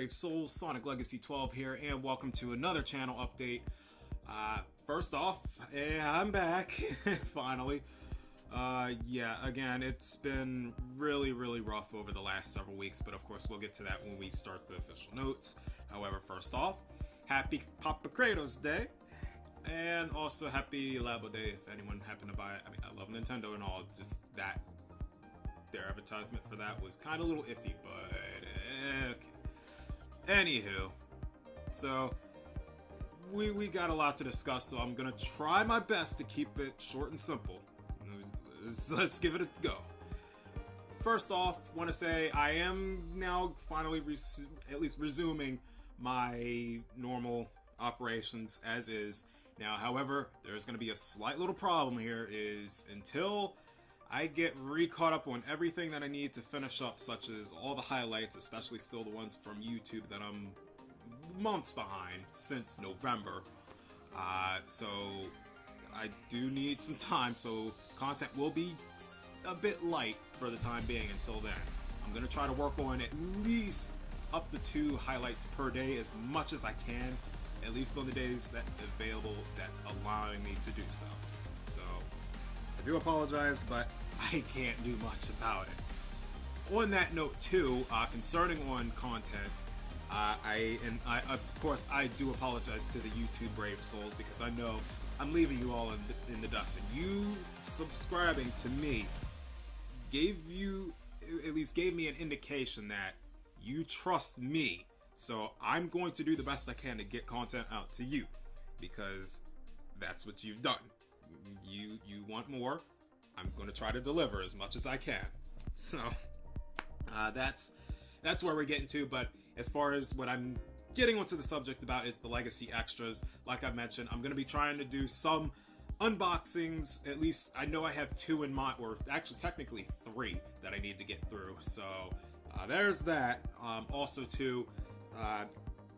brave souls. Soniclegacy12 here, and welcome to another channel update. First off, I'm back, finally. Yeah, again, it's been really rough over the last several weeks, but of course we'll get to that when we start the official notes. However, first off, happy Papa Kratos Day, and also happy Labo Day if anyone happened to buy it. I mean, I love Nintendo and all, just that their advertisement for that was kind of a little iffy, but okay. Anywho, so we got a lot to discuss, so I'm gonna try my best to keep it short and simple. Let's give it a go. First off, want to say I am now finally at least resuming my normal operations as is. Now, however, there's going to be a slight little problem here, is until I get re-caught up on everything that I need to finish up, such as all the highlights, especially still the ones from YouTube that I'm months behind since November. So I do need some time, so content will be a bit light for the time being until then. I'm going to try to work on at least up to 2 highlights per day as much as I can, at least on the days that available that's allowing me to do so. So I do apologize, but I can't do much about it. On that note too, concerning on content, of course I do apologize to the YouTube brave souls, because I know I'm leaving you all in the dust, and you subscribing to me gave me an indication that you trust me. So I'm going to do the best I can to get content out to you, because that's what you've done. You want more. I'm going to try to deliver as much as I can. So that's where we're getting to. But as far as what I'm getting onto the subject about is the legacy extras. Like I mentioned, I'm going to be trying to do some unboxings. At least I know I have 2 in mind, or actually technically 3 that I need to get through. So there's that. Also too,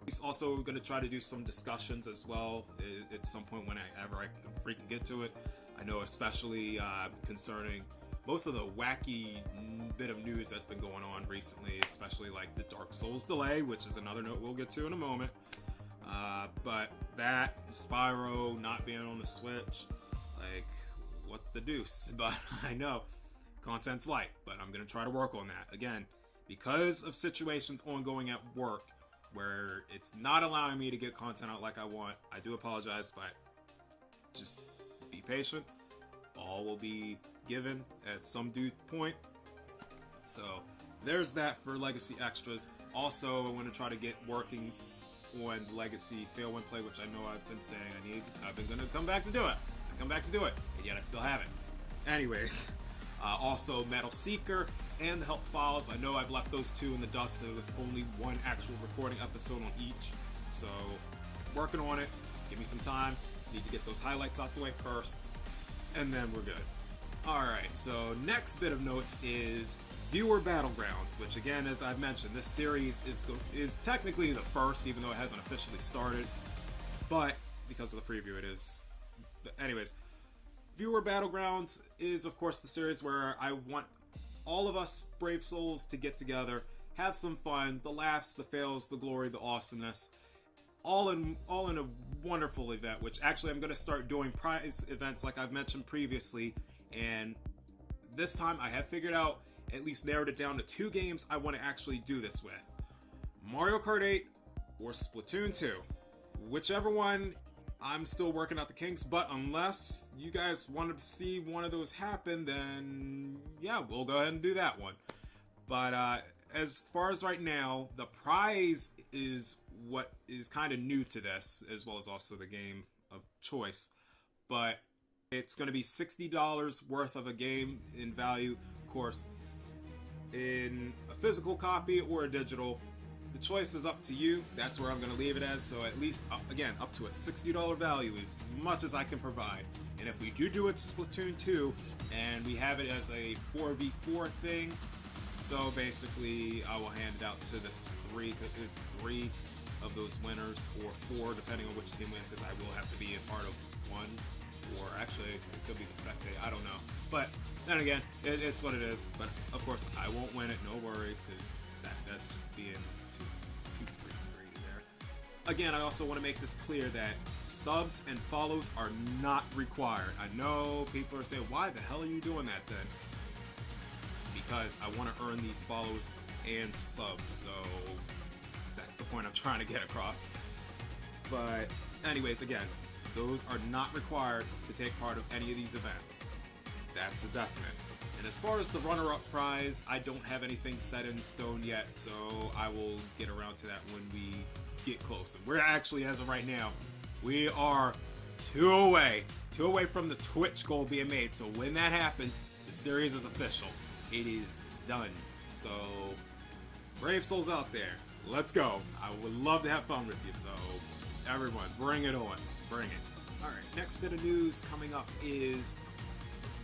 he's also going to try to do some discussions as well at some point whenever I can freaking get to it. I know, especially concerning most of the wacky bit of news that's been going on recently, especially like the Dark Souls delay, which is another note we'll get to in a moment. But that, Spyro not being on the Switch, like, what the deuce? But I know, content's light, but I'm going to try to work on that. Again, because of situations ongoing at work where it's not allowing me to get content out like I want, I do apologize, but just be patient. All will be given at some due point. So there's that for Legacy Extras. Also, I want to try to get working on Legacy Fail When Play, which I know I've been saying I need. I've been going to come back to do it. And yet I still haven't. Anyways, also Metal Seeker and the Help Files. I know I've left those 2 in the dust with only 1 actual recording episode on each. So working on it. Give me some time. Need to get those highlights out the way first, and then we're good. Alright, so next bit of notes is Doer Battlegrounds, which again, as I've mentioned, this series is technically the first, even though it hasn't officially started, but because of the preview it is. But anyways, Doer Battlegrounds is of course the series where I want all of us brave souls to get together, have some fun, the laughs, the fails, the glory, the awesomeness, all in a wonderful event, which actually I'm going to start doing prize events like I've mentioned previously. And this time I have figured out, at least narrowed it down to 2 games I want to actually do this with. Mario Kart 8 or Splatoon 2. Whichever one, I'm still working out the kinks, but unless you guys want to see one of those happen, then yeah, we'll go ahead and do that one. But as far as right now, the prize is what is kind of new to this, as well as also the game of choice. But it's going to be $60 worth of a game in value, of course, in a physical copy or a digital. The choice is up to you. That's where I'm going to leave it as. So at least, again, up to a $60 value, as much as I can provide. And if we do it to Splatoon 2, and we have it as a 4v4 thing, so basically I will hand it out to the 3 of those winners, or 4 depending on which team wins, because I will have to be a part of 1, or actually it could be the spectate, I don't know. But then again, it's what it is. But of course I won't win it, no worries, because that's just being too again, I also want to make this clear that subs and follows are not required. I know people are saying, why the hell are you doing that then? Because I want to earn these follows and subs, so that's the point I'm trying to get across. But anyways, again, those are not required to take part of any of these events. That's a definite. And as far as the runner-up prize, I don't have anything set in stone yet, so I will get around to that when we get closer. We're actually, as of right now, we are two away from the Twitch goal being made. So when that happens, the series is official. It is done. So, brave souls out there, let's go. I would love to have fun with you, so everyone, bring it on. Bring it. Alright, next bit of news coming up is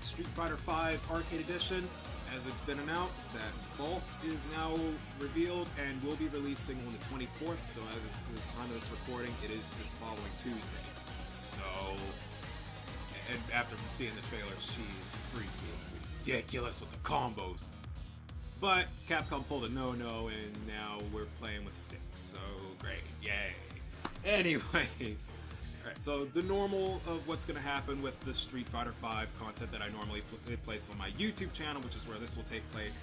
Street Fighter V Arcade Edition. As it's been announced, that Vault is now revealed and will be releasing on the 24th, so as of the time of this recording, it is this following Tuesday. So, and after seeing the trailer, she's freaking ridiculous with the combos. But Capcom pulled a no-no, and now we're playing with sticks, so great, yay. Anyways, alright, so the normal of what's going to happen with the Street Fighter V content that I normally place on my YouTube channel, which is where this will take place.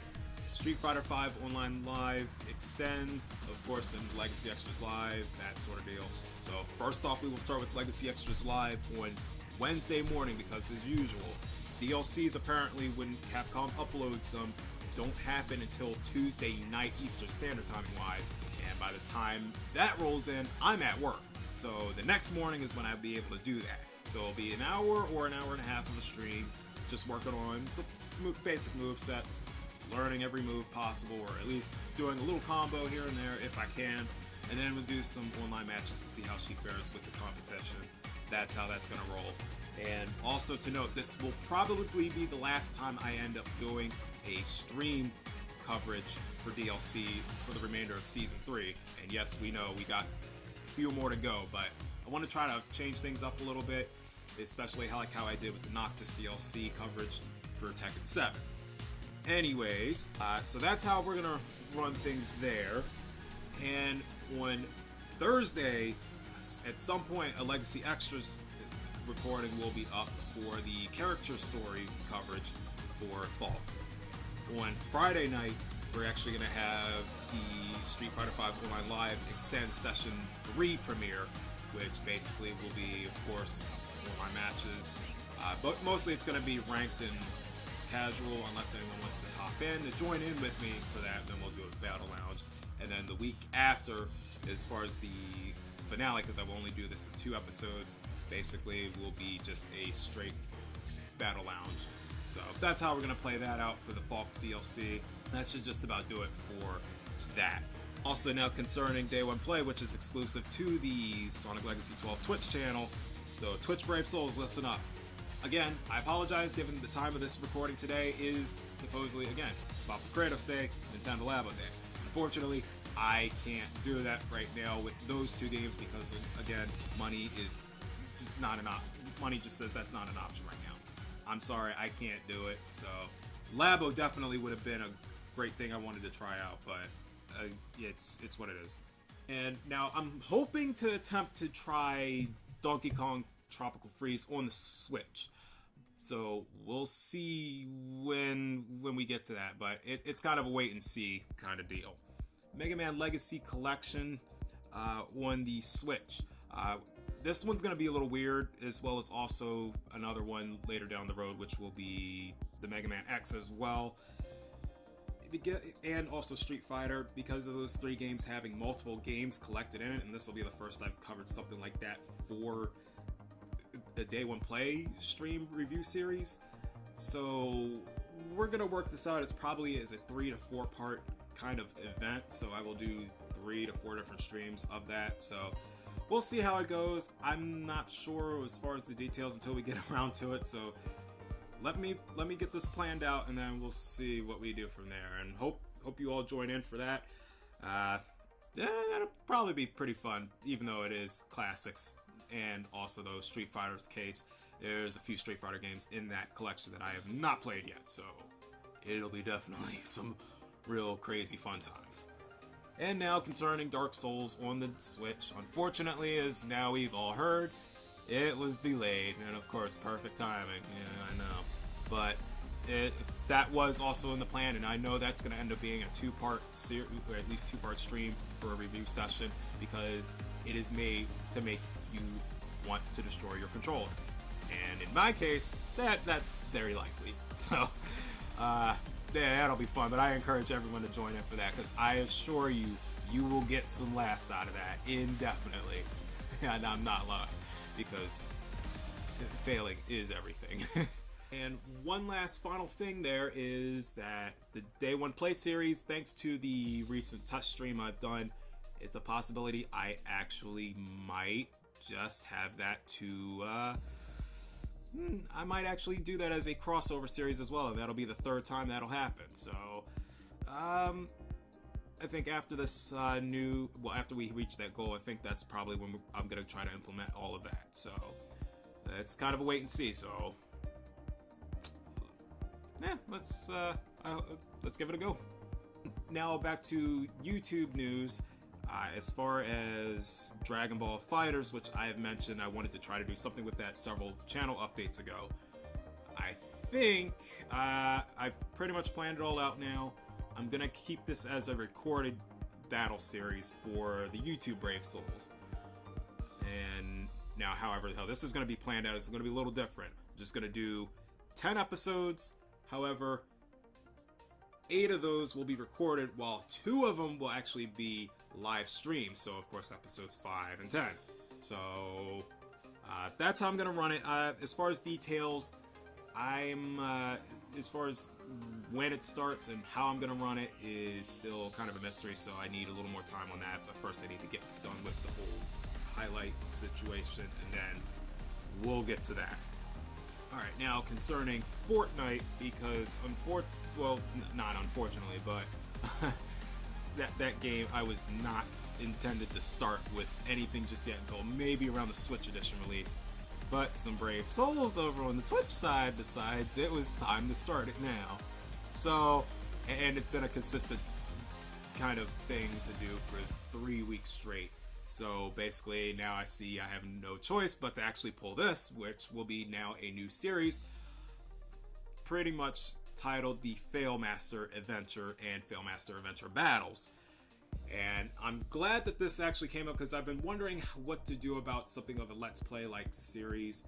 Street Fighter V Online Live, Extend, of course, and Legacy Extras Live, that sort of deal. So first off, we will start with Legacy Extras Live on Wednesday morning, because as usual, DLCs apparently, when Capcom uploads them, don't happen until Tuesday night Eastern Standard Timing wise, and by the time that rolls in, I'm at work. So the next morning is when I'll be able to do that. So it'll be an hour or an hour and a half of a stream, just working on the basic move sets, learning every move possible, or at least doing a little combo here and there if I can, and then we'll do some online matches to see how she fares with the competition. That's how that's going to roll. And also to note, this will probably be the last time I end up doing a stream coverage for DLC for the remainder of Season 3. And yes, we know we got a few more to go, but I want to try to change things up a little bit, especially how I did with the Noctis DLC coverage for Tekken 7. Anyways, so that's how we're going to run things there. And on Thursday, at some point, a Legacy Extras recording will be up for the character story coverage for Fall. On Friday night, we're actually going to have the Street Fighter V Online Live Extend Session 3 premiere, which basically will be, of course, online matches. But mostly it's going to be ranked and casual, unless anyone wants to hop in to join in with me for that. Then we'll do a Battle Lounge. And then the week after, as far as the finale, because I will only do this in 2 episodes, basically will be just a straight Battle Lounge. So that's how we're going to play that out for the Falk DLC. That should just about do it for that. Also now concerning Day 1 Play, which is exclusive to the Soniclegacy12 Twitch channel. So Twitch Brave Souls, listen up. Again, I apologize given the time of this recording today is supposedly, again, Papa Kratos Day, Nintendo Labo Day. Unfortunately, I can't do that right now with those 2 games because, again, money is just not an option. Money just says that's not an option right now. I'm sorry, I can't do it. So, Labo definitely would have been a great thing I wanted to try out, but it's what it is. And now I'm hoping to attempt to try Donkey Kong Tropical Freeze on the Switch. So we'll see when we get to that, but it's kind of a wait and see kind of deal. Mega Man Legacy Collection on the Switch. This one's going to be a little weird, as well as also another one later down the road, which will be the Mega Man X as well. And also Street Fighter, because of those 3 games having multiple games collected in it, and this will be the first I've covered something like that for the Day 1 Play stream review series. So we're going to work this out as probably as a 3 to 4 part kind of event, so I will do 3 to 4 different streams of that. So we'll see how it goes. I'm not sure as far as the details until we get around to it, so let me get this planned out, and then we'll see what we do from there. And hope you all join in for that. Yeah, it'll probably be pretty fun, even though it is classics. And also, though, Street Fighter's case, there's a few Street Fighter games in that collection that I have not played yet, so it'll be definitely some real crazy fun times. And now concerning Dark Souls on the Switch, unfortunately, as now we've all heard, it was delayed, and of course, perfect timing. Yeah, I know, but that was also in the plan, and I know that's going to end up being a two-part series, or at least two-part stream for a review session, because it is made to make you want to destroy your controller. And in my case, that's very likely. So, yeah, that'll be fun. But I encourage everyone to join in for that, because I assure you, you will get some laughs out of that indefinitely. And I'm not lying, because failing is everything. And one last final thing there is that the Day 1 Play series, thanks to the recent test stream I've done, it's a possibility I actually might just have that to, I might actually do that as a crossover series as well, and that'll be the third time that'll happen. So, I think after this after we reach that goal, I think that's probably when I'm going to try to implement all of that. So, it's kind of a wait and see, so yeah, let's give it a go. Now back to YouTube news. As far as Dragon Ball FighterZ, which I have mentioned, I wanted to try to do something with that several channel updates ago. I think I've pretty much planned it all out now. I'm gonna keep this as a recorded battle series for the YouTube Brave Souls. And now, however, how this is gonna be planned out is gonna be a little different. I'm just gonna do 10 episodes. However, 8 of those will be recorded, while 2 of them will actually be live streamed. So, of course, episodes 5 and 10. So, that's how I'm going to run it. As far as details, as far as when it starts and how I'm going to run it is still kind of a mystery, so I need a little more time on that. But first I need to get done with the whole highlight situation, and then we'll get to that. Alright, now concerning Fortnite, because not unfortunately, but that game I was not intended to start with anything just yet until maybe around the Switch edition release. But some brave souls over on the Twitch side decides it was time to start it now. So, and it's been a consistent kind of thing to do for 3 weeks straight. So basically now I see I have no choice but to actually pull this, which will be now a new series, pretty much titled the Failmaster Adventure and Failmaster Adventure Battles. And I'm glad that this actually came up, because I've been wondering what to do about something of a Let's Play like series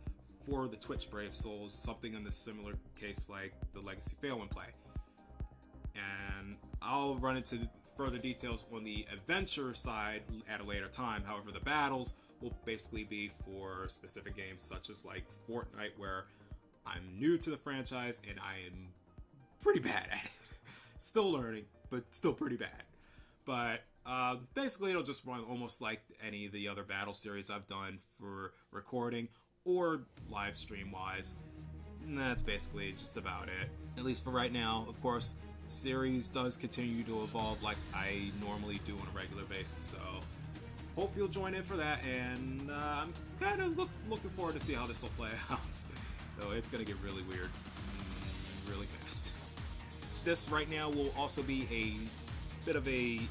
for the Twitch Brave Souls, something in the similar case like the Legacy Fail and Play. And I'll run into further details on the adventure side at a later time. However, the battles will basically be for specific games such as like Fortnite, where I'm new to the franchise and I am pretty bad at it. Still learning, but still pretty bad. But basically it'll just run almost like any of the other battle series I've done for recording or live stream wise. And that's basically just about it, at least for right now. Of course, the series does continue to evolve like I normally do on a regular basis, so hope you'll join in for that. And I'm kind of looking forward to see how this will play out. So it's gonna get really weird really fast. This right now will also be a bit of a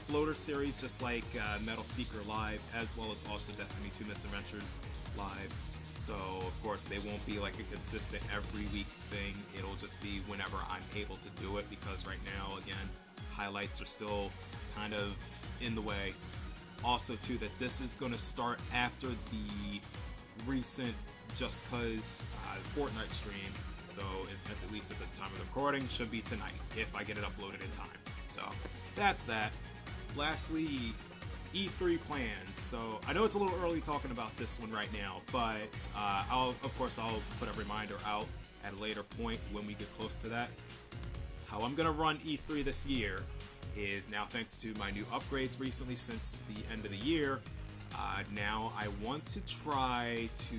floater series, just like Metal Seeker Live, as well as also Destiny 2 Misadventures Live. So, of course, they won't be like a consistent every week thing. It'll just be whenever I'm able to do it, because right now, again, highlights are still kind of in the way. Also, too, that this is going to start after the recent Just Cause Fortnite stream. So, at least at this time of the recording, should be tonight, if I get it uploaded in time. So, that's that. Lastly, E3 plans. So I know it's a little early talking about this one right now, but I'll put a reminder out at a later point when we get close to that. How I'm gonna run E3 this year is, now thanks to my new upgrades recently since the end of the year, now I want to try to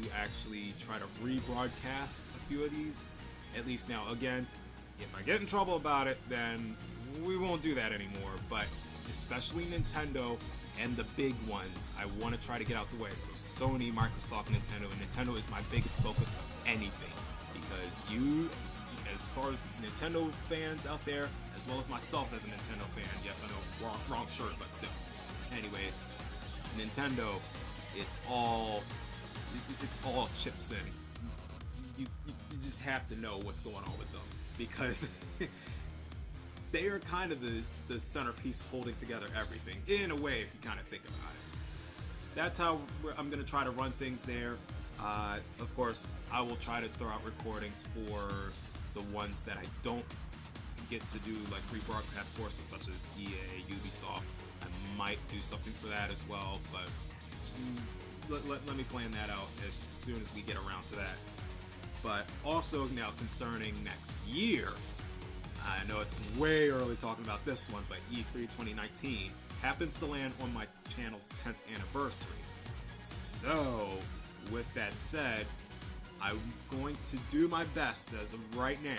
rebroadcast a few of these. At least now, again, if I get in trouble about it, then we won't do that anymore. But especially Nintendo and the big ones, I want to try to get out the way. So Sony, Microsoft, Nintendo, and Nintendo is my biggest focus of anything, because you as far as Nintendo fans out there, as well as myself as a Nintendo fan. Yes, I know, wrong shirt, but still. Anyways, Nintendo, it's all chips in. You just have to know what's going on with them, because they are kind of the centerpiece holding together everything, in a way, if you kind of think about it. That's how I'm going to try to run things there. Of course, I will try to throw out recordings for the ones that I don't get to do, like rebroadcast forces such as EA, Ubisoft. I might do something for that as well, but let me plan that out as soon as we get around to that. But also now concerning next year, I know it's way early talking about this one, but E3 2019 happens to land on my channel's 10th anniversary. So, with that said, I'm going to do my best as of right now.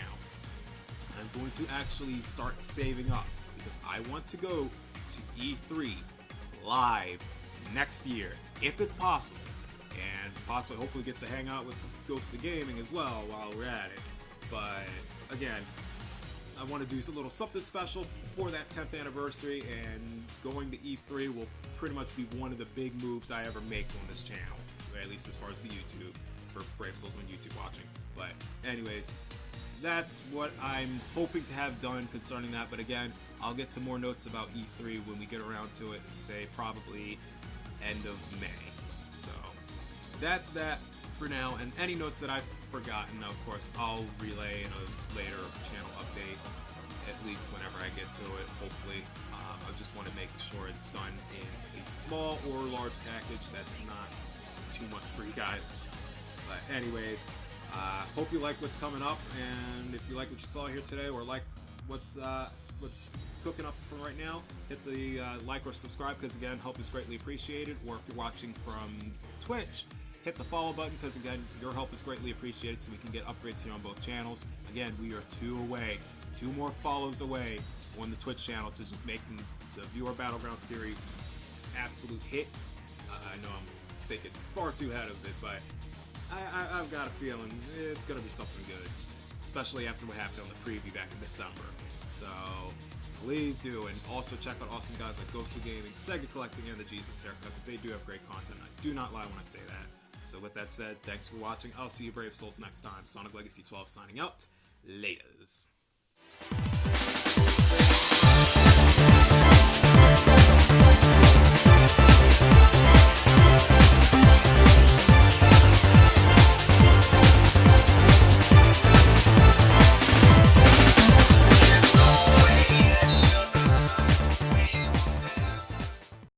I'm going to actually start saving up, because I want to go to E3 live next year, if it's possible. And possibly, hopefully get to hang out with Ghosts of Gaming as well while we're at it. But, again, I want to do a little something special for that 10th anniversary, and going to E3 will pretty much be one of the big moves I ever make on this channel, at least as far as the YouTube, for Brave Souls on YouTube watching. But anyways, that's what I'm hoping to have done concerning that. But again, I'll get to more notes about E3 when we get around to it, say probably end of May. So that's that for now, and any notes that I've forgotten, of course, I'll relay in a later channel update, at least whenever I get to it, hopefully. I just want to make sure it's done in a small or large package that's not too much for you guys. But anyways, hope you like what's coming up, and if you like what you saw here today, or like what's cooking up for right now, hit the like or subscribe, because again, help is greatly appreciated. Or if you're watching from Twitch, hit the follow button, because again, your help is greatly appreciated, so we can get upgrades here on both channels. Again, we are two more follows away on the Twitch channel to just making the Doer Battlegrounds series absolute hit. I know I'm thinking far too ahead of it, but I've got a feeling it's going to be something good, especially after what happened on the preview back in December. So please do, and also check out awesome guys like Ghosts of Gaming, Sega Collecting, and the Jesus Haircut, because they do have great content. I do not lie when I say that. So with that said, thanks for watching. I'll see you Brave Souls next time. Soniclegacy12 signing out. Laters.